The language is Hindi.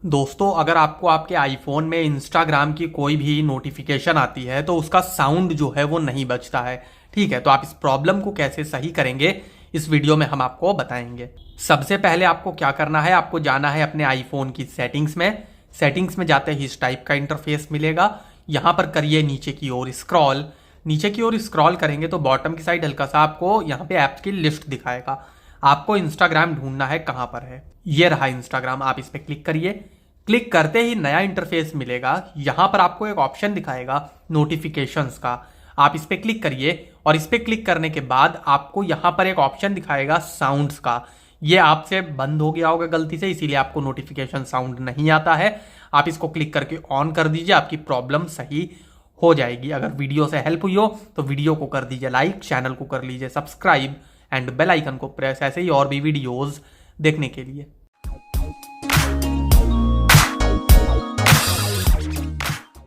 दोस्तों, अगर आपको आपके आईफोन में इंस्टाग्राम की कोई भी नोटिफिकेशन आती है तो उसका साउंड जो है वो नहीं बजता है। ठीक है, तो आप इस प्रॉब्लम को कैसे सही करेंगे इस वीडियो में हम आपको बताएंगे। सबसे पहले आपको क्या करना है, आपको जाना है अपने आईफोन की सेटिंग्स में। सेटिंग्स में जाते ही इस टाइप का इंटरफेस मिलेगा। यहां पर करिए नीचे की ओर स्क्रॉल। नीचे की ओर स्क्रॉल करेंगे तो बॉटम की साइड हल्का सा आपको यहाँ पे ऐप्स की लिस्ट दिखाएगा। आपको इंस्टाग्राम ढूंढना है कहां पर है। ये रहा इंस्टाग्राम, आप इस पर क्लिक करिए। क्लिक करते ही नया इंटरफेस मिलेगा। यहां पर आपको एक ऑप्शन दिखाएगा नोटिफिकेशंस का। आप इस पर क्लिक करिए और इस पर क्लिक करने के बाद आपको यहां पर एक ऑप्शन दिखाएगा साउंड्स का। ये आपसे बंद हो गया होगा गलती से, इसीलिए आपको नोटिफिकेशन साउंड नहीं आता है। आप इसको क्लिक करके ऑन कर दीजिए, आपकी प्रॉब्लम सही हो जाएगी। अगर वीडियो से हेल्प हुई हो तो वीडियो को कर दीजिए लाइक, चैनल को कर लीजिए सब्सक्राइब एंड बेल आइकन को प्रेस, ऐसे ही और भी वीडियोस देखने के लिए।